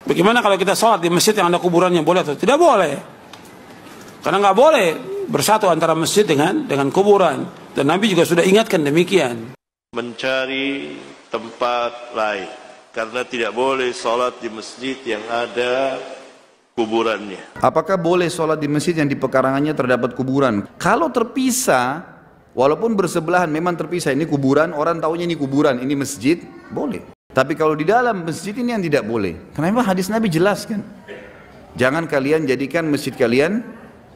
Bagaimana kalau kita sholat di masjid yang ada kuburannya, boleh atau tidak boleh? Karena nggak boleh bersatu antara masjid dengan kuburan. Dan Nabi juga sudah ingatkan demikian. Mencari tempat lain, karena tidak boleh sholat di masjid yang ada kuburannya. Apakah boleh sholat di masjid yang di pekarangannya terdapat kuburan? Kalau terpisah, walaupun bersebelahan, memang terpisah, ini kuburan, orang taunya ini kuburan, ini masjid, boleh. Tapi kalau di dalam masjid ini yang tidak boleh. Kenapa? Hadis Nabi jelaskan. Jangan kalian jadikan masjid kalian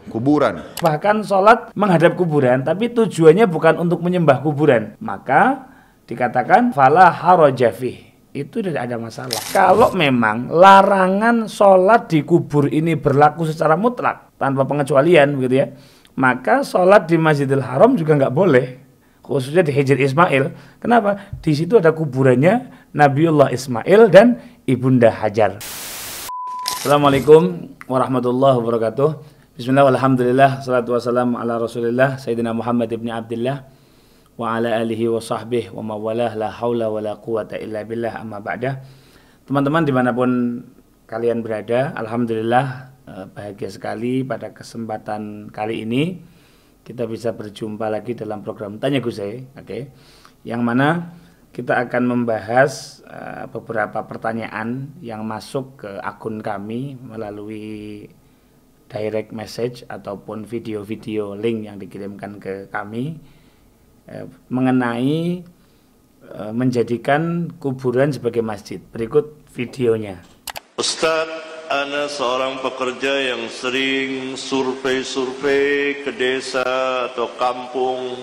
kuburan. Bahkan sholat menghadap kuburan, tapi tujuannya bukan untuk menyembah kuburan. Maka dikatakan fala haraja fih. Itu tidak ada masalah. Kalau memang larangan sholat di kubur ini berlaku secara mutlak tanpa pengecualian, begitu ya, maka sholat di Masjidil Haram juga nggak boleh. Khususnya di Hijr Ismail. Kenapa? Di situ ada kuburannya Nabiullah Ismail dan Ibunda Hajar. Assalamualaikum warahmatullahi wabarakatuh. Bismillah, alhamdulillah, salatu wassalamu ala rasulillah Sayyidina Muhammad ibn Abdillah wa ala alihi wa sahbihi wa mawalah, la hawla wa la quwata illa billah, amma ba'dah. Teman-teman dimanapun kalian berada, alhamdulillah bahagia sekali pada kesempatan kali ini kita bisa berjumpa lagi dalam program Tanya Gusai, yang mana kita akan membahas beberapa pertanyaan yang masuk ke akun kami melalui direct message ataupun video-video link yang dikirimkan ke kami mengenai menjadikan kuburan sebagai masjid. Berikut videonya. Ustadz, ana seorang pekerja yang sering survei-survei ke desa atau kampung,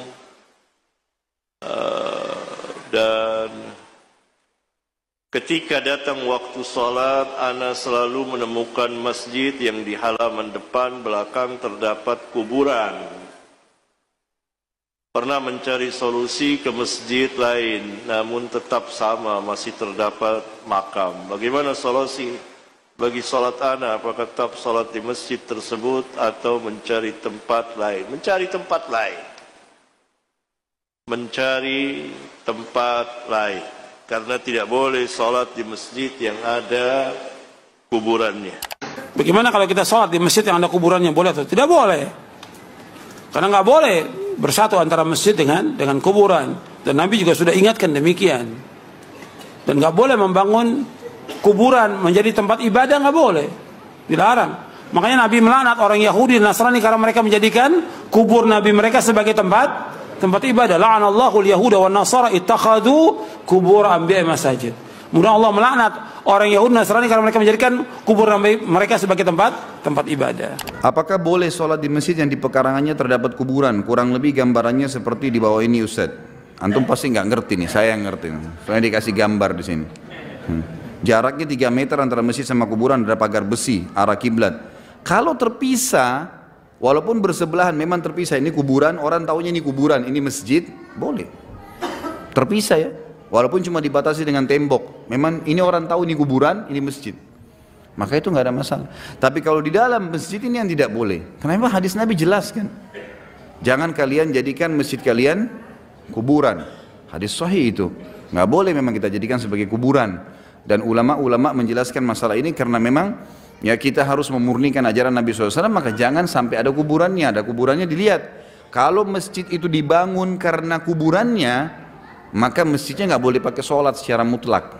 dan ketika datang waktu sholat, ana selalu menemukan masjid yang di halaman depan belakang terdapat kuburan. Pernah mencari solusi ke masjid lain, namun tetap sama, masih terdapat makam. Bagaimana solusi bagi sholat ana? Apakah tetap sholat di masjid tersebut atau mencari tempat lain? Mencari tempat lain. Mencari tempat lain. Karena tidak boleh sholat di masjid yang ada kuburannya. Bagaimana kalau kita sholat di masjid yang ada kuburannya, boleh atau tidak boleh? Karena nggak boleh bersatu antara masjid dengan kuburan. Dan Nabi juga sudah ingatkan demikian. Dan nggak boleh membangun kuburan menjadi tempat ibadah, nggak boleh, dilarang. Makanya Nabi melaknat orang Yahudi dan Nasrani karena mereka menjadikan kubur Nabi mereka sebagai tempat ibadah. La'anallahu al-yahuda wan nasara ittakhadhu kubur anbiya masajid. Kemudian Allah melaknat orang Yahudi dan Nasrani karena mereka menjadikan kubur Nabi mereka sebagai tempat ibadah. Apakah boleh sholat di masjid yang di pekarangannya terdapat kuburan? Kurang lebih gambarannya seperti di bawah ini, Ustaz. Antum pasti nggak ngerti nih, saya yang ngerti. Soalnya dikasih gambar di sini. Jaraknya 3 meter antara masjid sama kuburan, ada pagar besi arah kiblat. Kalau terpisah, walaupun bersebelahan, memang terpisah, ini kuburan, orang taunya ini kuburan, ini masjid, boleh. Terpisah ya, walaupun cuma dibatasi dengan tembok. Memang ini orang tahu ini kuburan, ini masjid. Maka itu nggak ada masalah. Tapi kalau di dalam masjid ini yang tidak boleh. Kenapa? Hadis Nabi jelaskan. Jangan kalian jadikan masjid kalian kuburan. Hadis sahih itu. Nggak boleh memang kita jadikan sebagai kuburan. Dan ulama-ulama menjelaskan masalah ini karena memang ya kita harus memurnikan ajaran Nabi SAW, maka jangan sampai ada kuburannya dilihat. Kalau masjid itu dibangun karena kuburannya, maka masjidnya nggak boleh pakai sholat secara mutlak.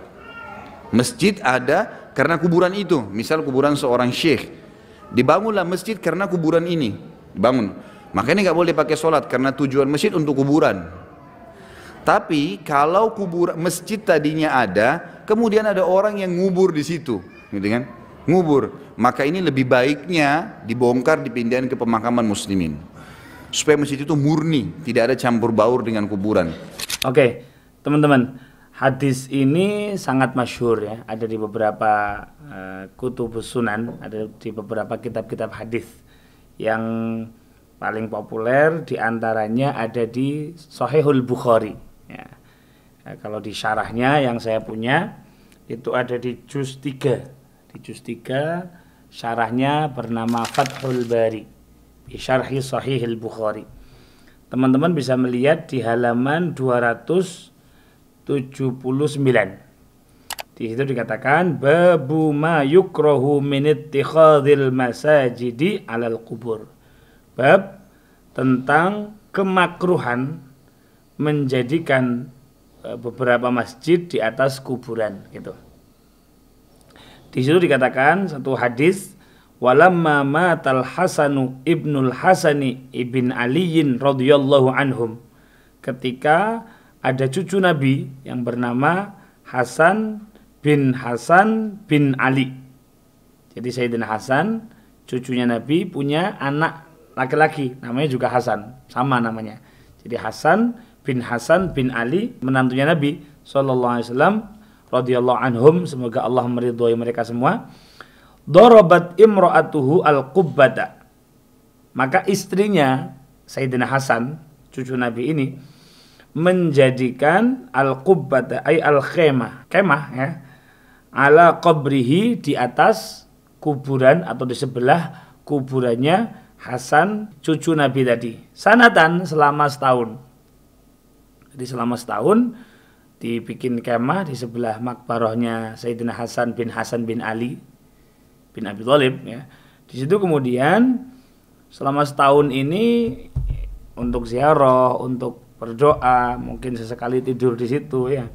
Masjid ada karena kuburan itu, misal kuburan seorang syekh, dibangunlah masjid karena kuburan ini, dibangun. Maka ini nggak boleh pakai sholat karena tujuan masjid untuk kuburan. Tapi kalau masjid tadinya ada, kemudian ada orang yang ngubur di situ, gitu kan? Ngubur, maka ini lebih baiknya dibongkar, dipindahin ke pemakaman muslimin, supaya masjid itu murni, tidak ada campur baur dengan kuburan. Oke, teman-teman, hadis ini sangat masyhur ya, ada di beberapa kutubus sunan, ada di beberapa kitab-kitab hadis. Yang paling populer diantaranya ada di Sahihul Bukhari. Ya. Kalau di syarahnya yang saya punya itu ada di juz 3. Di juz 3 syarahnya bernama Fathul Bari bi syarhi Sahihil Bukhari. Teman-teman bisa melihat di halaman 279. Di situ dikatakan babu ma yukrahu min ittikhadhil masajidi 'alal qubur. Bab tentang kemakruhan menjadikan beberapa masjid di atas kuburan gitu. Di situ dikatakan satu hadis, walamma matal Hasanu ibnul Hasani ibn Aliyin radhiyallahu anhum. Ketika ada cucu Nabi yang bernama Hasan bin Ali. Jadi Sayyidina Hasan, cucunya Nabi, punya anak laki-laki, namanya juga Hasan, sama namanya. Jadi Hasan bin Ali, menantunya Nabi sallallahu alaihi wasallam radhiyallahu anhum, semoga Allah meridhoi mereka semua. Darabat imra'atuhu al-qubbata. Maka istrinya Sayyidina Hasan, cucu Nabi ini, menjadikan al-qubbata ay al-khemah, kemah ya, ala qabrihi, di atas kuburan atau di sebelah kuburannya Hasan cucu Nabi tadi. Sanatan, selama setahun. Jadi selama setahun dibikin kemah di sebelah makbarahnya Sayyidina Hasan bin Ali bin Abi Thalib ya. Di situ kemudian selama setahun ini untuk ziarah, untuk berdoa, mungkin sesekali tidur di situ ya.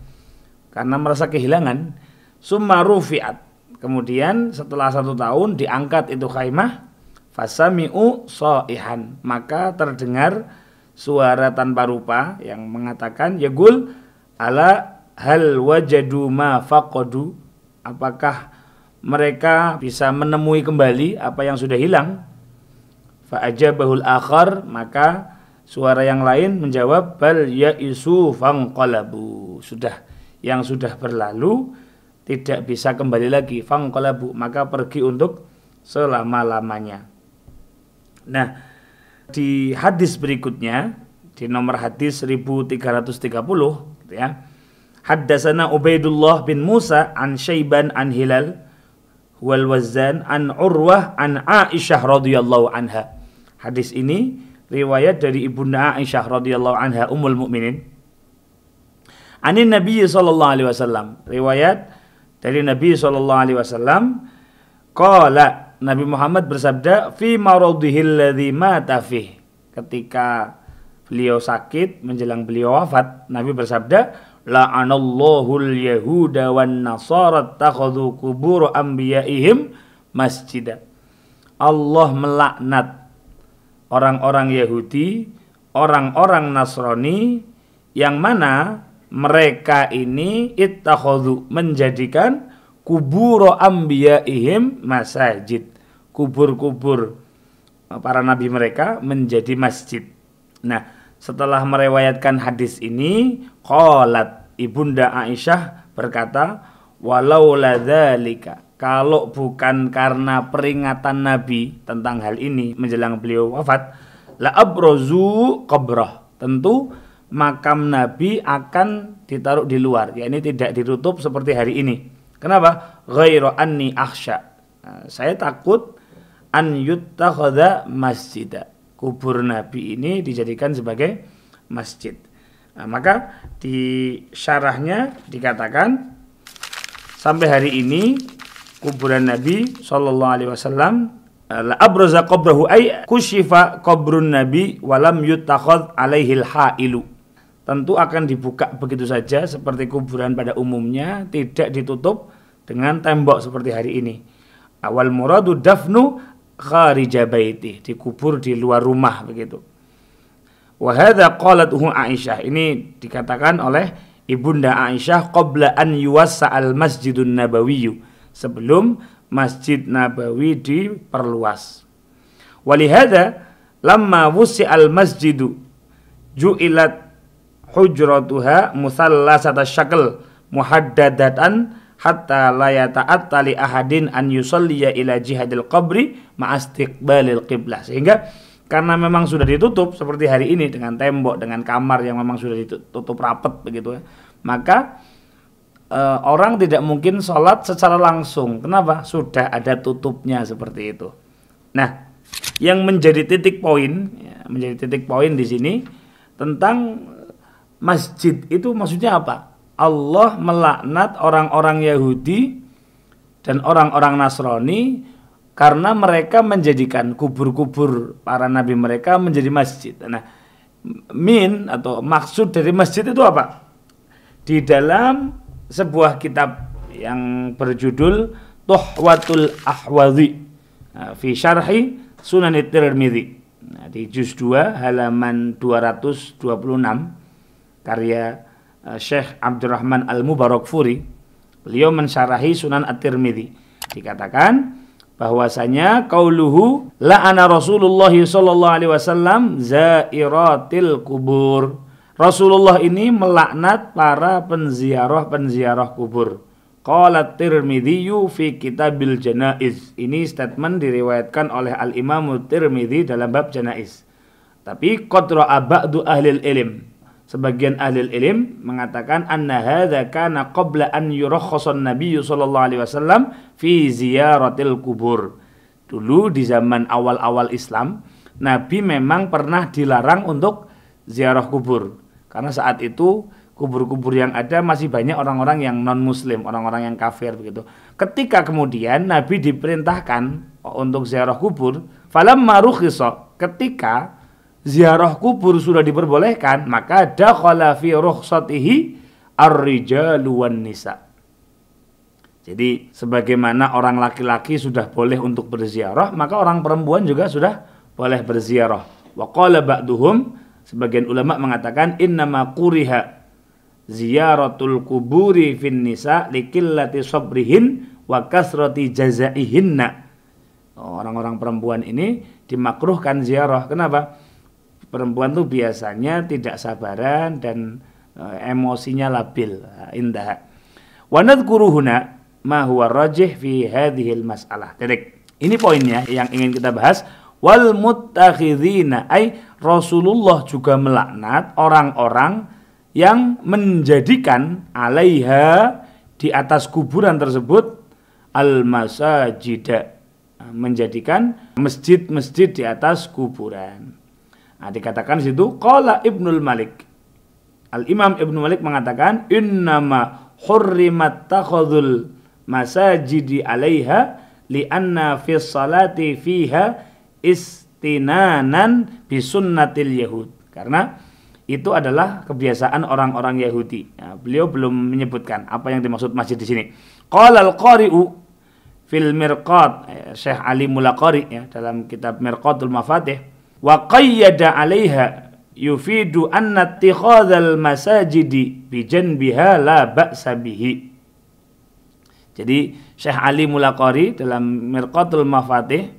Karena merasa kehilangan. Summa rufi'at. Kemudian setelah 1 tahun diangkat itu khaimah, fasami'u shaihan. Maka terdengar suara tanpa rupa yang mengatakan yaqul ala hal wajadu ma faqadu. Apakah mereka bisa menemui kembali apa yang sudah hilang? Fa ajabahul akhar, maka suara yang lain menjawab bal ya'isu fanqalabu. Sudah, yang sudah berlalu tidak bisa kembali lagi, fanqalabu, maka pergi untuk selama-lamanya. Nah, di hadis berikutnya, di nomor hadis 1330 gitu ya. Haddatsana Ubaidullah bin Musa an Syaiban an Hilal wal Wazzan an Urwah an Aisyah radhiyallahu anha. Hadis ini riwayat dari Ibunda Aisyah radhiyallahu anha ummul mukminin. Anin Nabi sallallahu alaihi wasallam, riwayat dari Nabi sallallahu alaihi wasallam, qala, Nabi Muhammad bersabda, fi maradhihil ladzi mata fih. Ketika beliau sakit menjelang beliau wafat, Nabi bersabda, la'anallahu al-yahuda wan nasara takhadhu qubur anbiya'ihim masjidah. Allah melaknat orang-orang Yahudi, orang-orang Nasrani yang mana mereka ini ittakhadhu, menjadikan kubur anbiya'ihim masajid, kubur-kubur para nabi mereka menjadi masjid. Nah, setelah meriwayatkan hadis ini, qalat, Ibunda Aisyah berkata, walau ladzalika, kalau bukan karena peringatan Nabi tentang hal ini menjelang beliau wafat, la abrazu qabrah, tentu makam Nabi akan ditaruh di luar, yakni tidak ditutup seperti hari ini. Kenapa? Ghairu anni akhsha, saya takut an yuttakhadha masjidah, kubur Nabi ini dijadikan sebagai masjid. Nah, maka di syarahnya dikatakan sampai hari ini kuburan Nabi sallallahu alaihi wasallam la abraza qabrahu ay kushifa qabrun Nabi walam yuttakhadh alaihi al-hailu. Tentu akan dibuka begitu saja seperti kuburan pada umumnya, tidak ditutup dengan tembok seperti hari ini. Awal muradu dafnu kharija baiti, dikubur di luar rumah begitu. Wa hadza qalathu Aisyah, ini dikatakan oleh Ibunda Aisyah qabla an yuwassa al-Masjidun Nabawi, sebelum Masjid Nabawi diperluas. Walihada lamma wusi al-masjidu ju'ilat hujratuha musallasata syakl muhaddadatan hatta la yata'atta li ahadin an yusalliya ila jihadil qabri ma'astiqbalil qiblah. Sehingga karena memang sudah ditutup seperti hari ini dengan tembok, dengan kamar yang memang sudah ditutup rapat begitu ya, maka orang tidak mungkin sholat secara langsung. Kenapa? Sudah ada tutupnya seperti itu. Nah, yang menjadi titik poin, di sini tentang masjid itu maksudnya apa? Allah melaknat orang-orang Yahudi dan orang-orang Nasrani karena mereka menjadikan kubur-kubur para nabi mereka menjadi masjid. Nah, atau maksud dari masjid itu apa? Di dalam sebuah kitab yang berjudul Tuhwatul Ahwadhi fi Syarhi Sunan At-Tirmidzi. Nah, di juz 2 halaman 226 karya Syekh Abdurrahman Al-Mubarakfuri, beliau mensyarahi Sunan At-Tirmidzi. Dikatakan bahwasanya qauluhu la'ana Rasulullah sallallahu alaihi wasallam zairatil kubur. Rasulullah ini melaknat para penziarah kubur. Qala Tirmidzi fi Kitabil Janaiz. Ini statement diriwayatkan oleh Al-Imam Tirmidzi dalam bab janaiz. Tapi qad ra'a ba'du ahli ilm. Sebagian ahli ilm mengatakan anna hadza kana qabla an yurakhkhasan Nabi sallallahu alaihi wasallam fi ziyaratil kubur. Dulu di zaman awal-awal Islam, Nabi memang pernah dilarang untuk ziarah kubur. Karena saat itu kubur-kubur yang ada masih banyak orang-orang yang non-muslim, orang-orang yang kafir begitu. Ketika kemudian Nabi diperintahkan untuk ziarah kubur, falamma rukhisa, ketika ziarah kubur sudah diperbolehkan, maka dakhala fi rukhsatihi ar-rijalu wan nisa. Jadi sebagaimana orang laki-laki sudah boleh untuk berziarah, maka orang perempuan juga sudah boleh berziarah. Wa qala ba'duhum, sebagian ulama mengatakan innama quriha ziyaratul kuburi fin nisa likillati sabrihin wa kasrati jazaihinna. Orang-orang perempuan ini dimakruhkan ziarah. Kenapa? Perempuan tuh biasanya tidak sabaran dan emosinya labil. Indah. Wa nadhkuru huna ma huwa rajih fi hadhil mas'alah. Ini poinnya yang ingin kita bahas. Wal muttakhidhina, ay Rasulullah juga melaknat orang-orang yang menjadikan alaiha, di atas kuburan tersebut, al-masajida, menjadikan masjid-masjid di atas kuburan. Nah, dikatakan di situ qala Ibnul Malik. Al-Imam Ibnu Malik mengatakan innama hurrimat takhadhul masajidi 'alaiha li'anna fi sholati fiha istinanan bi sunnatil yahud. Karena itu adalah kebiasaan orang-orang Yahudi. Nah, beliau belum menyebutkan apa yang dimaksud masjid di sini. Qala al-qari'u fil mirqat, Syekh Ali Mulaqari ya, dalam kitab Mirqatul Mafatih, wa qayyada 'alaiha yufidu anna ittikhadzal masajidi bi janbiha la ba'sa bihi. Jadi Syekh Ali Mulaqari dalam Mirqatul Mafatih,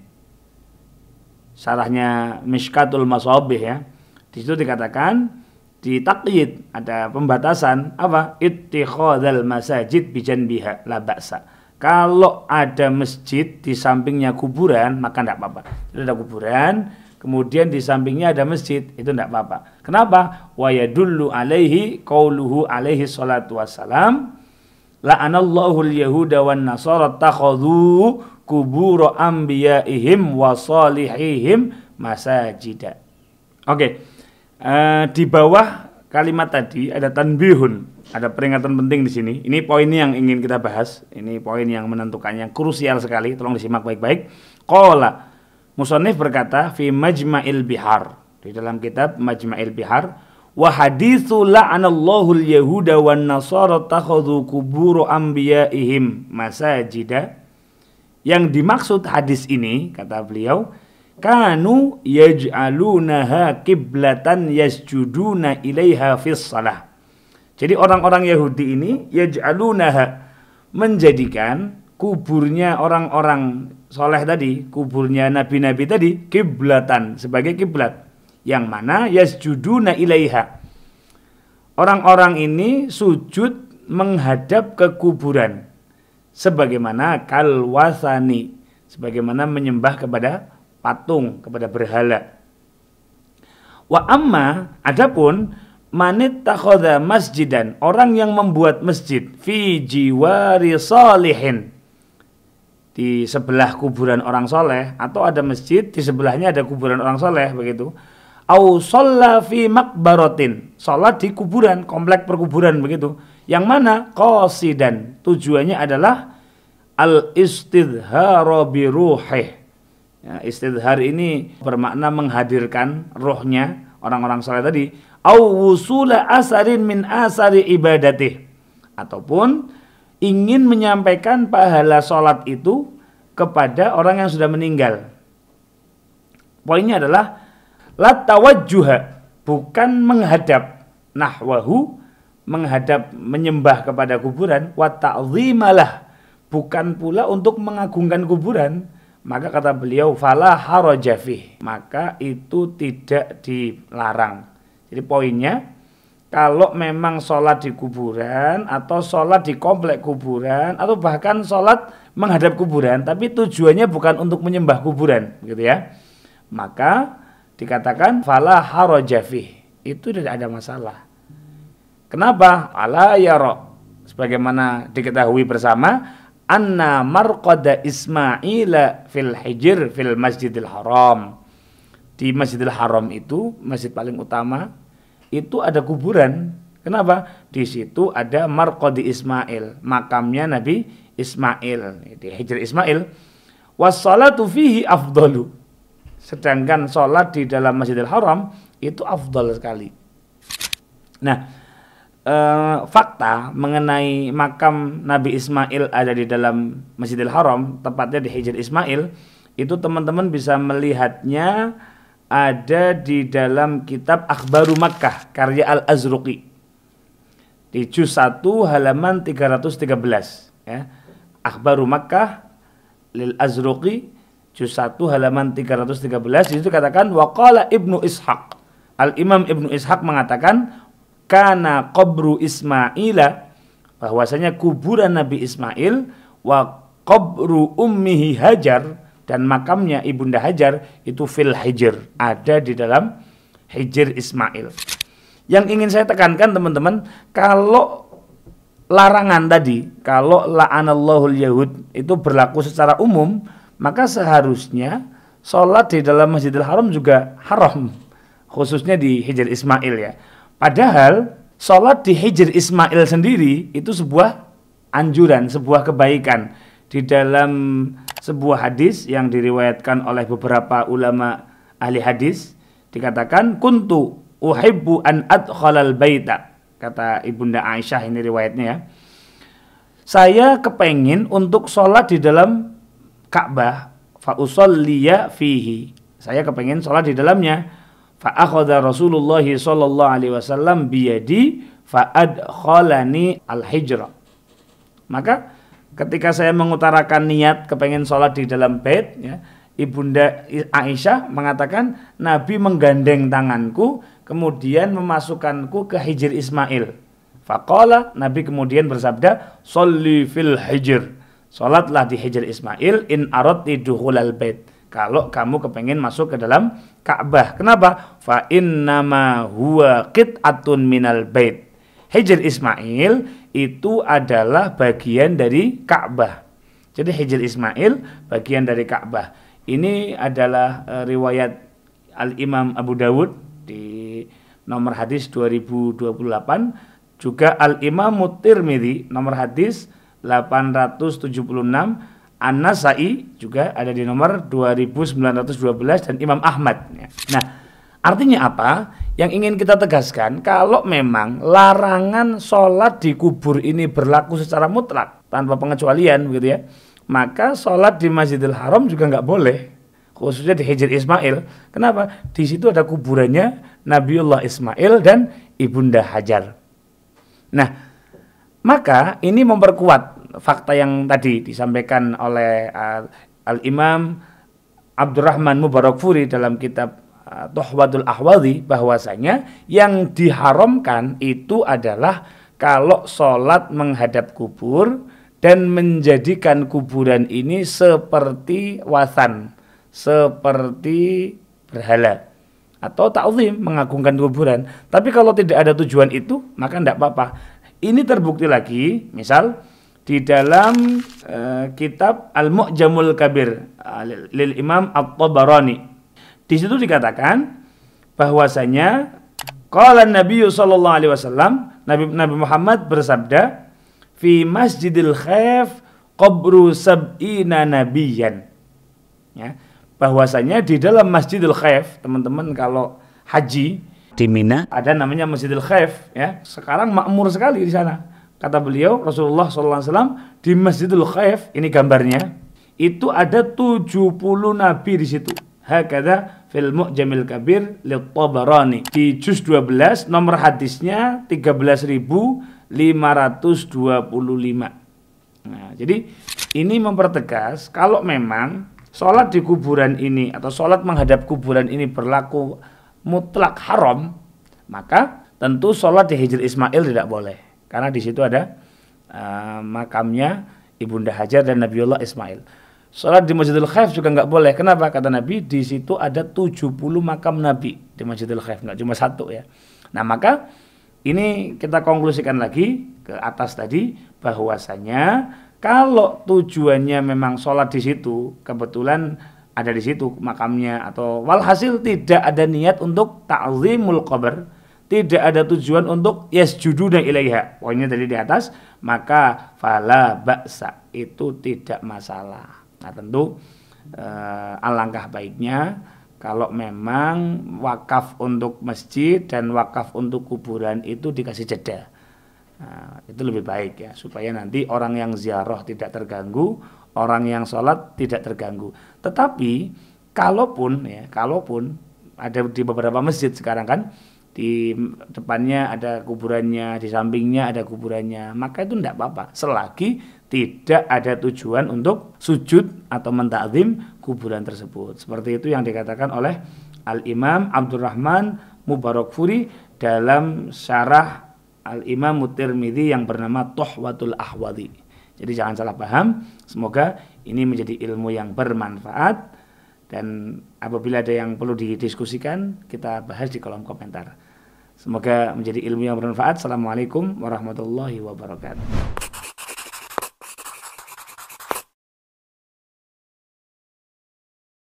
syarahnya Mishkatul Masabih ya, di situ dikatakan di taqyid ada pembatasan apa? Ittikhadzal masajid bi janbiha la ba'sa. Kalau ada masjid di sampingnya kuburan maka tidak apa-apa. Jadi ada kuburan, kemudian di sampingnya ada masjid, itu tidak apa-apa. Kenapa? Wa yadullu alaihi qauluhu alaihi salatu wassalam la'anallahu al-yahuda wan nasara takhadhu kubur anbiya'ihim wa salihihim masajida. Oke. Di bawah kalimat tadi ada tanbihun, ada peringatan penting di sini. Ini poin yang ingin kita bahas. Ini poin yang menentukan, yang krusial sekali. Tolong disimak baik-baik. Qala musannif berkata fi Majma'il Bihar, di dalam kitab Majma'il Bihar, wa haditsu la'anallahu al-yahuda wan nasara takhadhu qubur anbiya'ihim masajida. Yang dimaksud hadis ini, kata beliau, kanu yaj'alunaha qiblatan yasjuduna ilaiha fis shalah. Jadi orang-orang Yahudi ini yaj'alunaha, menjadikan kuburnya orang-orang soleh tadi, kuburnya nabi-nabi tadi, kiblatan, sebagai kiblat, yang mana yasjuduna ilaiha, orang-orang ini sujud menghadap ke kuburan, sebagaimana kalwasani, sebagaimana menyembah kepada patung, kepada berhala. Wa amma, adapun manit takhadha masjidan, orang yang membuat masjid fi jiwari salihin, di sebelah kuburan orang soleh, atau ada masjid di sebelahnya ada kuburan orang soleh begitu. Au shalla fi maqbaratin, salat di kuburan, komplek perkuburan begitu. Yang mana qasidan, tujuannya adalah al-istidhara bi ruhih. Ya, istidhar ini bermakna menghadirkan rohnya orang-orang saleh tadi, au wusula asarin min asari ibadatih, ataupun ingin menyampaikan pahala sholat itu kepada orang yang sudah meninggal. Poinnya adalah la tawajjuha, bukan menghadap, nahwahu, menghadap menyembah kepada kuburan, wa ta'zimalah, bukan pula untuk mengagungkan kuburan. Maka kata beliau fala haraja fih, maka itu tidak dilarang. Jadi poinnya, kalau memang sholat di kuburan atau sholat di komplek kuburan atau bahkan sholat menghadap kuburan, tapi tujuannya bukan untuk menyembah kuburan, gitu ya, maka dikatakan fala haraja fih, itu tidak ada masalah. Kenapa? Ala yara, sebagaimana diketahui bersama, anna marqada Ismaila fil hijr fil Masjidil Haram. Di Masjidil Haram itu, masjid paling utama, itu ada kuburan. Kenapa? Di situ ada marqadi Ismail, makamnya Nabi Ismail, di Hijr Ismail. Wassalatu fihi afdalu. Sedangkan salat di dalam Masjidil Haram itu afdal sekali. Nah, fakta mengenai makam Nabi Ismail ada di dalam Masjidil Haram, tepatnya di Hijr Ismail, itu teman-teman bisa melihatnya ada di dalam kitab Akhbaru Makkah karya Al-Azruqi di juz 1 halaman 313, ya. Akhbaru Makkah lil Azruqi juz 1 halaman 313, di situ katakan waqala Ibnu Ishaq, Al-Imam Ibnu Ishaq mengatakan kana qabru Ismaila, bahwasanya kuburan Nabi Ismail, wa qabru ummihi Hajar, dan makamnya ibunda Hajar itu fil Hijr, ada di dalam Hijr Ismail. Yang ingin saya tekankan teman-teman, kalau larangan tadi, kalau la'anallahul yahud itu berlaku secara umum, maka seharusnya sholat di dalam Masjidil Haram juga haram, khususnya di Hijr Ismail, ya. Padahal sholat di Hijr Ismail sendiri itu sebuah anjuran, sebuah kebaikan. Di dalam sebuah hadis yang diriwayatkan oleh beberapa ulama ahli hadis, dikatakan kuntu uhibbu an adkhalal baita, kata ibunda Aisyah, ini riwayatnya, ya. Saya kepengin untuk sholat di dalam Ka'bah, fa usolliya fihi, saya kepengin sholat di dalamnya. Fa akhadha Rasulullah sallallahu alaihi wasallam biyadi fa adkhalani al-hijra. Maka ketika saya mengutarakan niat kepengen sholat di dalam bait, ya, ibunda Aisyah mengatakan Nabi menggandeng tanganku kemudian memasukkanku ke Hijr Ismail. Faqala, Nabi kemudian bersabda, sholli fil hijr, sholatlah di Hijr Ismail in aradti dukhulal bait, kalau kamu kepengen masuk ke dalam Ka'bah. Kenapa? Fa innama huwa qit'atun minal bait. Hijr Ismail itu adalah bagian dari Ka'bah. Jadi Hijr Ismail bagian dari Ka'bah. Ini adalah riwayat Al-Imam Abu Dawud di nomor hadis 2028, juga Al-Imam Tirmidzi nomor hadis 876, An-Nasai juga ada di nomor 2912, dan Imam Ahmad. Nah, artinya apa? Yang ingin kita tegaskan, kalau memang larangan sholat di kubur ini berlaku secara mutlak tanpa pengecualian, begitu ya, maka sholat di Masjidil Haram juga nggak boleh, khususnya di Hijr Ismail. Kenapa? Di situ ada kuburannya Nabiullah Ismail dan ibunda Hajar. Nah, maka ini memperkuat fakta yang tadi disampaikan oleh Al-Imam Abdurrahman Mubarakfuri dalam kitab Tuhfatul Ahwadhi, bahwasanya yang diharamkan itu adalah kalau sholat menghadap kubur dan menjadikan kuburan ini seperti wasan, seperti berhala, atau ta'zim, mengagungkan kuburan. Tapi kalau tidak ada tujuan itu, maka tidak apa-apa. Ini terbukti lagi, misal di dalam kitab Al-Mu'jamul Kabir lil Imam At-Tabarani. Di situ dikatakan bahwasanya qala Nabi sallallahu alaihi wasallam Nabi Muhammad bersabda, fi Masjidil Khaif qabru sab'ina nabiyan. Ya, bahwasanya di dalam Masjidil Khaif, teman-teman kalau haji di Mina ada namanya Masjidil Khaif, ya. Sekarang makmur sekali di sana. Kata beliau Rasulullah SAW, di Masjidil Khaif, ini gambarnya, itu ada 70 nabi di situ. Hakadha fil Mu'jamil Kabir lit-Tabarani. Di juz 12 nomor hadisnya 13.525. Nah, jadi ini mempertegas kalau memang sholat di kuburan ini atau sholat menghadap kuburan ini berlaku mutlak haram, maka tentu sholat di Hijr Ismail tidak boleh, karena di situ ada makamnya Ibunda Hajar dan Nabiullah Ismail. Sholat di Masjidil Khaif juga nggak boleh. Kenapa? Kata Nabi, di situ ada 70 makam Nabi di Masjidil Khaif, nggak cuma satu, ya. Nah, maka ini kita konklusikan lagi ke atas tadi, bahwasanya kalau tujuannya memang sholat di situ, kebetulan ada di situ makamnya, atau walhasil tidak ada niat untuk ta'zimul qabr, tidak ada tujuan untuk yasjuduna ilaiha, poinnya tadi di atas, maka fala ba'sa, itu tidak masalah. Nah, tentu alangkah baiknya kalau memang wakaf untuk masjid dan wakaf untuk kuburan itu dikasih jeda. Nah, itu lebih baik, ya, supaya nanti orang yang ziarah tidak terganggu, orang yang sholat tidak terganggu. Tetapi kalaupun ada di beberapa masjid sekarang kan, di depannya ada kuburannya, di sampingnya ada kuburannya, maka itu tidak apa-apa selagi tidak ada tujuan untuk sujud atau mentakzim kuburan tersebut. Seperti itu yang dikatakan oleh Al-Imam Abdurrahman Mubarakfuri dalam syarah Al-Imam Tirmidzi yang bernama Tuhfatul Ahwadhi. Jadi jangan salah paham, semoga ini menjadi ilmu yang bermanfaat, dan apabila ada yang perlu didiskusikan, kita bahas di kolom komentar. Semoga menjadi ilmu yang bermanfaat. Assalamualaikum warahmatullahi wabarakatuh.